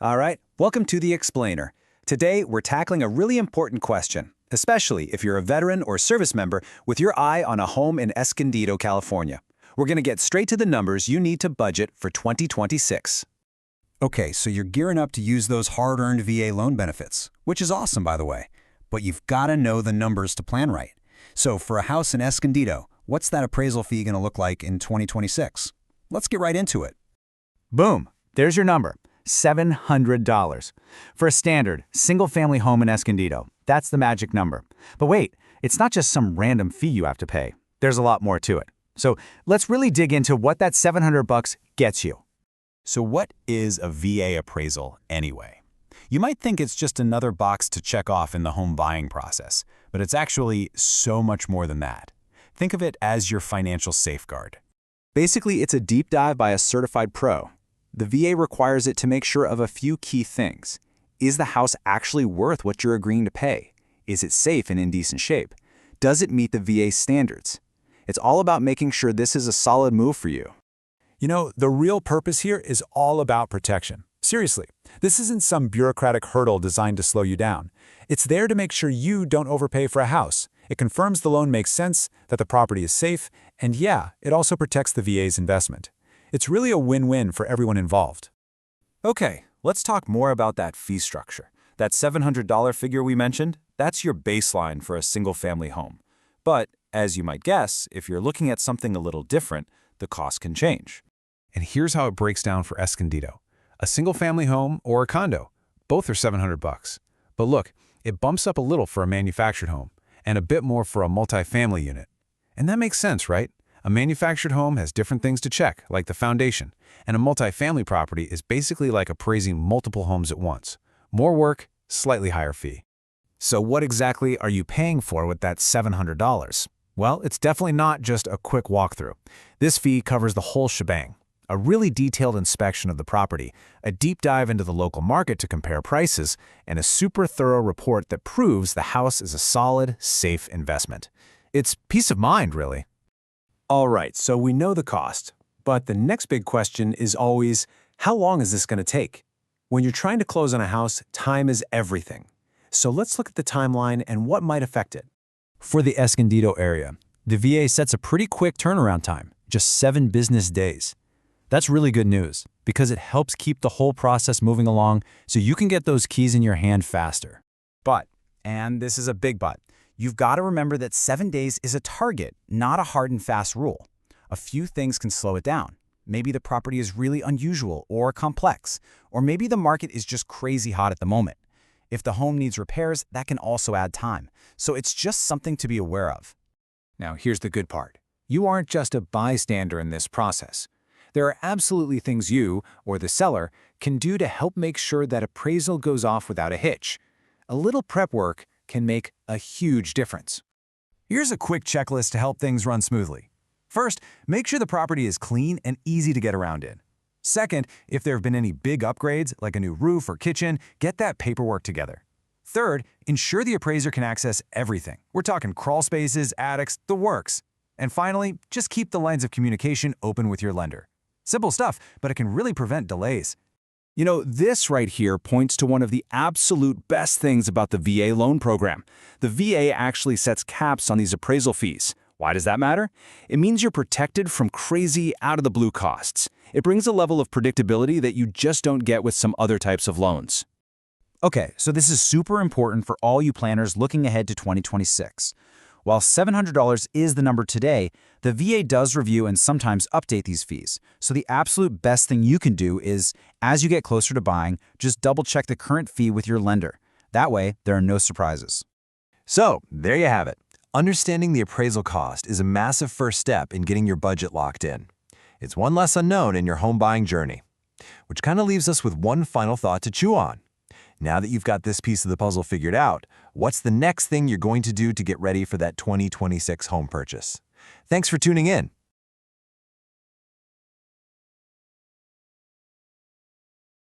All right, welcome to The Explainer. Today, we're tackling a really important question, especially if you're a veteran or service member with your eye on a home in Escondido, California. We're going to get straight to the numbers you need to budget for 2026. Okay, so you're gearing up to use those hard-earned VA loan benefits, which is awesome, by the way. But you've got to know the numbers to plan right. So for a house in Escondido, what's that appraisal fee going to look like in 2026? Let's get right into it. Boom, there's your number, $700. For a standard, single-family home in Escondido, that's the magic number. But wait, it's not just some random fee you have to pay. There's a lot more to it. So let's really dig into what that $700 gets you. So what is a VA appraisal anyway? You might think it's just another box to check off in the home buying process, but it's actually so much more than that. Think of it as your financial safeguard. Basically, it's a deep dive by a certified pro. The VA requires it to make sure of a few key things. Is the house actually worth what you're agreeing to pay? Is it safe and in decent shape? Does it meet the VA standards? It's all about making sure this is a solid move for you. You know, the real purpose here is all about protection. Seriously, this isn't some bureaucratic hurdle designed to slow you down. It's there to make sure you don't overpay for a house. It confirms the loan makes sense, that the property is safe, and yeah, it also protects the VA's investment. It's really a win-win for everyone involved. Okay, let's talk more about that fee structure. That $700 figure we mentioned, that's your baseline for a single-family home. But, as you might guess, if you're looking at something a little different, the cost can change. And here's how it breaks down for Escondido. A single-family home or a condo, both are $700. But look, it bumps up a little for a manufactured home, and a bit more for a multifamily unit. And that makes sense, right? A manufactured home has different things to check, like the foundation, and a multifamily property is basically like appraising multiple homes at once. More work, slightly higher fee. So what exactly are you paying for with that $700? Well, it's definitely not just a quick walkthrough. This fee covers the whole shebang. A really detailed inspection of the property, a deep dive into the local market to compare prices, and a super thorough report that proves the house is a solid, safe investment. It's peace of mind, really. All right, so we know the cost, but the next big question is always, how long is this going to take? When you're trying to close on a house, time is everything. So let's look at the timeline and what might affect it. For the Escondido area, the VA sets a pretty quick turnaround time, just 7 business days. That's really good news because it helps keep the whole process moving along so you can get those keys in your hand faster. But, and this is a big but, you've got to remember that 7 days is a target, not a hard and fast rule. A few things can slow it down. Maybe the property is really unusual or complex, or maybe the market is just crazy hot at the moment. If the home needs repairs, that can also add time. So it's just something to be aware of. Now, here's the good part. You aren't just a bystander in this process. There are absolutely things you, or the seller, can do to help make sure that appraisal goes off without a hitch. A little prep work can make a huge difference. Here's a quick checklist to help things run smoothly. First, make sure the property is clean and easy to get around in. Second, if there have been any big upgrades, like a new roof or kitchen, get that paperwork together. Third, ensure the appraiser can access everything. We're talking crawl spaces, attics, the works. And finally, just keep the lines of communication open with your lender. Simple stuff, but it can really prevent delays. You know, this right here points to one of the absolute best things about the VA loan program. The VA actually sets caps on these appraisal fees. Why does that matter? It means you're protected from crazy, out-of-the-blue costs. It brings a level of predictability that you just don't get with some other types of loans. Okay, so this is super important for all you planners looking ahead to 2026. While $700 is the number today, the VA does review and sometimes update these fees. So the absolute best thing you can do is, as you get closer to buying, just double-check the current fee with your lender. That way, there are no surprises. So, there you have it. Understanding the appraisal cost is a massive first step in getting your budget locked in. It's one less unknown in your home buying journey. Which kind of leaves us with one final thought to chew on. Now that you've got this piece of the puzzle figured out, what's the next thing you're going to do to get ready for that 2026 home purchase? Thanks for tuning in.